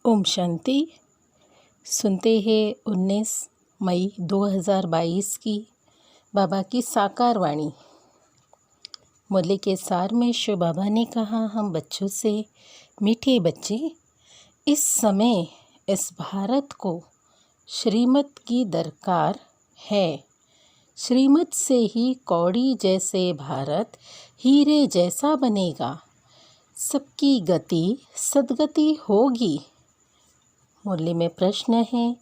ओम शांति। सुनते हैं 19 मई 2022 की बाबा की साकार वाणी। मुरली के सार में शिव बाबा ने कहा, हम बच्चों से, मीठे बच्चे, इस समय इस भारत को श्रीमत की दरकार है। श्रीमत से ही कौड़ी जैसे भारत हीरे जैसा बनेगा। सबकी गति सद्गति होगी। मुरली में प्रश्न है,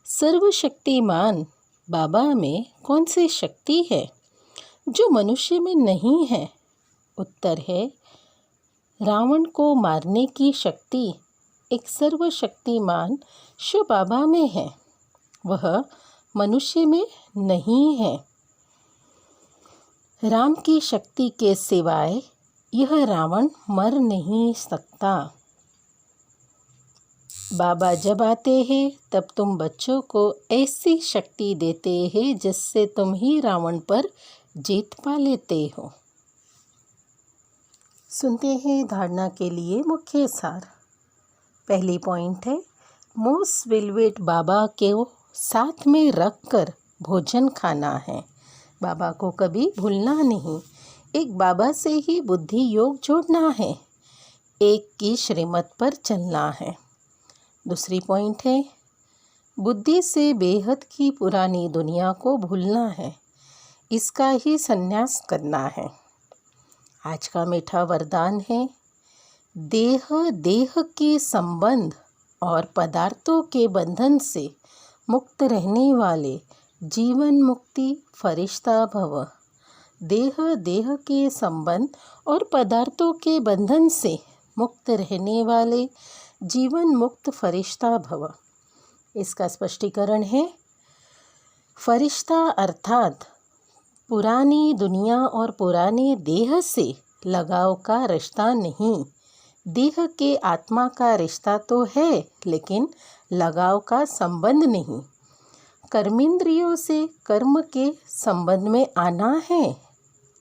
सर्वशक्तिमान बाबा में कौन सी शक्ति है जो मनुष्य में नहीं है? उत्तर है, रावण को मारने की शक्ति एक सर्वशक्तिमान शिव बाबा में है, वह मनुष्य में नहीं है। राम की शक्ति के सिवाय यह रावण मर नहीं सकता। बाबा जब आते हैं तब तुम बच्चों को ऐसी शक्ति देते हैं जिससे तुम ही रावण पर जीत पा लेते हो। सुनते हैं धारणा के लिए मुख्य सार। पहली पॉइंट है, मोस्ट वेलवेट बाबा के साथ में रख कर भोजन खाना है। बाबा को कभी भूलना नहीं। एक बाबा से ही बुद्धि योग जोड़ना है। एक की श्रीमत पर चलना है। दूसरी पॉइंट है, बुद्धि से बेहद की पुरानी दुनिया को भूलना है, इसका ही संन्यास करना है। आज का मीठा वरदान है, देह देह के संबंध और पदार्थों के बंधन से मुक्त रहने वाले जीवन मुक्ति फरिश्ता भव। देह देह के संबंध और पदार्थों के बंधन से मुक्त रहने वाले जीवन मुक्त फरिश्ता भव। इसका स्पष्टीकरण है, फरिश्ता अर्थात पुरानी दुनिया और पुराने देह से लगाव का रिश्ता नहीं। देह के आत्मा का रिश्ता तो है, लेकिन लगाव का संबंध नहीं। कर्मेंद्रियों से कर्म के संबंध में आना है,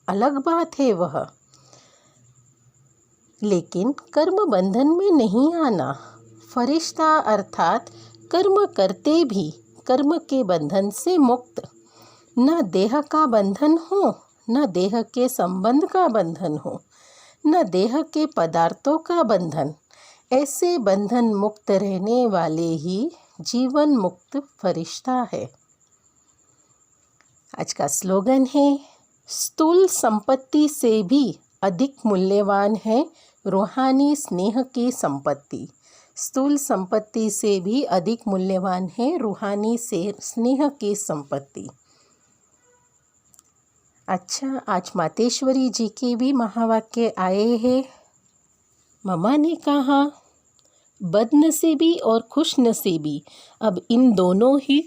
अलग बात है वह, लेकिन कर्म बंधन में नहीं आना। फरिश्ता अर्थात कर्म करते भी कर्म के बंधन से मुक्त। न देह का बंधन हो, न देह के संबंध का बंधन हो, न देह के पदार्थों का बंधन। ऐसे बंधन मुक्त रहने वाले ही जीवन मुक्त फरिश्ता है। आज का स्लोगन है, स्थूल संपत्ति से भी अधिक मूल्यवान है रूहानी स्नेह की संपत्ति। स्थूल संपत्ति से भी अधिक मूल्यवान है रूहानी से स्नेह की संपत्ति। अच्छा, आज मातेश्वरी जी के भी महावाक्य आए हैं। मम्मा ने कहा, बदनसीबी और खुशनसीबी, अब इन दोनों ही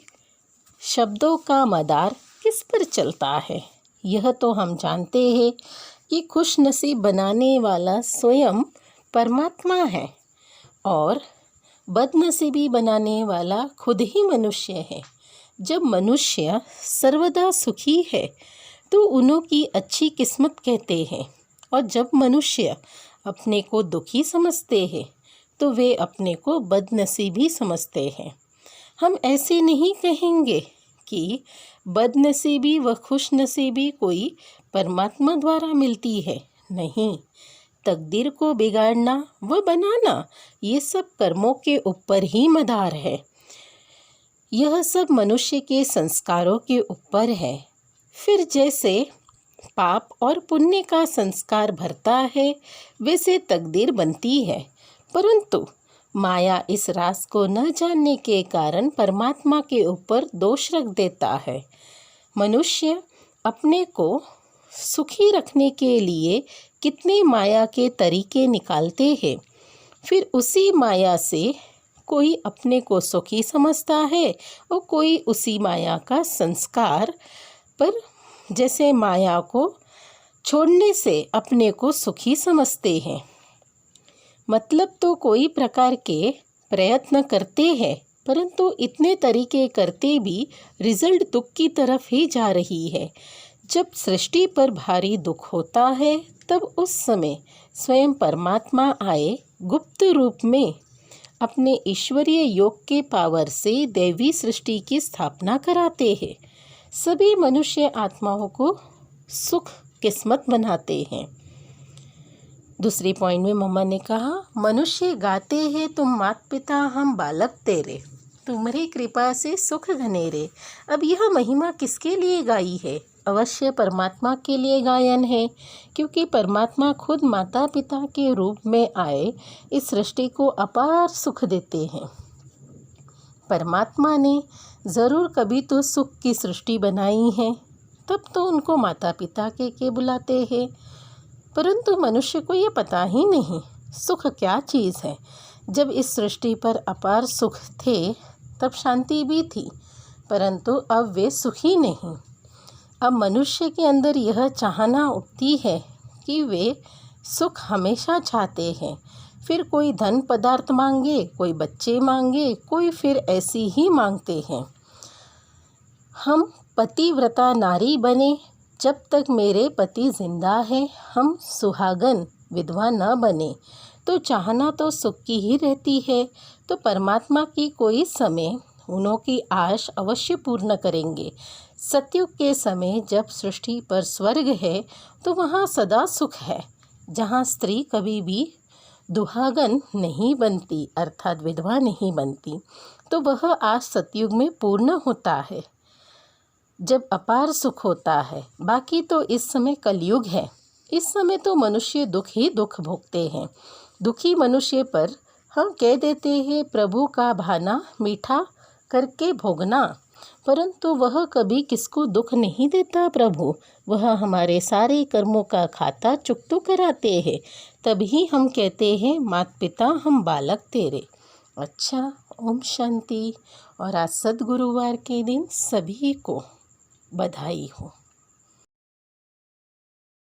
शब्दों का मदार किस पर चलता है? यह तो हम जानते हैं कि खुशनसीब बनाने वाला स्वयं परमात्मा है और बदनसीबी बनाने वाला खुद ही मनुष्य है। जब मनुष्य सर्वदा सुखी है तो उन्हों की अच्छी किस्मत कहते हैं, और जब मनुष्य अपने को दुखी समझते हैं तो वे अपने को बदनसीबी समझते हैं। हम ऐसे नहीं कहेंगे कि बदनसीबी व खुशनसीबी कोई परमात्मा द्वारा मिलती है। नहीं, तकदीर को बिगाड़ना व बनाना ये सब कर्मों के ऊपर ही मदार है। यह सब मनुष्य के संस्कारों के ऊपर है। फिर जैसे पाप और पुण्य का संस्कार भरता है, वैसे तकदीर बनती है। परंतु माया इस राज को न जानने के कारण परमात्मा के ऊपर दोष रख देता है। मनुष्य अपने को सुखी रखने के लिए कितने माया के तरीके निकालते हैं। फिर उसी माया से कोई अपने को सुखी समझता है और कोई उसी माया का संस्कार पर, जैसे माया को छोड़ने से अपने को सुखी समझते हैं। मतलब तो कोई प्रकार के प्रयत्न करते हैं, परंतु इतने तरीके करते भी रिजल्ट दुख की तरफ ही जा रही है। जब सृष्टि पर भारी दुख होता है तब उस समय स्वयं परमात्मा आए गुप्त रूप में अपने ईश्वरीय योग के पावर से दैवी सृष्टि की स्थापना कराते हैं। सभी मनुष्य आत्माओं को सुख किस्मत बनाते हैं। दूसरी पॉइंट में मम्मा ने कहा, मनुष्य गाते हैं तुम मात पिता हम बालक तेरे, तुम्हारी कृपा से सुख घनेरे। अब यह महिमा किसके लिए गाई है? अवश्य परमात्मा के लिए गायन है, क्योंकि परमात्मा खुद माता पिता के रूप में आए इस सृष्टि को अपार सुख देते हैं। परमात्मा ने ज़रूर कभी तो सुख की सृष्टि बनाई है, तब तो उनको माता पिता के बुलाते हैं। परंतु मनुष्य को ये पता ही नहीं सुख क्या चीज़ है। जब इस सृष्टि पर अपार सुख थे तब शांति भी थी, परंतु अब वे सुखी नहीं। अब मनुष्य के अंदर यह चाहना उठती है कि वे सुख हमेशा चाहते हैं। फिर कोई धन पदार्थ मांगे, कोई बच्चे मांगे, कोई फिर ऐसी ही मांगते हैं। हम पतिव्रता नारी बने, जब तक मेरे पति जिंदा है हम सुहागन विधवा न बने। तो चाहना तो सुख की ही रहती है, तो परमात्मा की कोई समय उनकी आश अवश्य पूर्ण करेंगे। सतयुग के समय जब सृष्टि पर स्वर्ग है तो वहाँ सदा सुख है, जहाँ स्त्री कभी भी दुहागन नहीं बनती अर्थात विधवा नहीं बनती। तो वह आज सतयुग में पूर्ण होता है, जब अपार सुख होता है। बाकी तो इस समय कलयुग है। इस समय तो मनुष्य दुख ही दुख भोगते हैं। दुखी मनुष्य पर हम कह देते हैं प्रभु का भाना मीठा करके भोगना, परंतु वह कभी किसको दुख नहीं देता। प्रभु वह हमारे सारे कर्मों का खाता चुकता कराते हैं, तभी हम कहते हैं मात पिता हम बालक तेरे। अच्छा, ओम शांति। और आज सद्गुरुवार के दिन सभी को बधाई हो।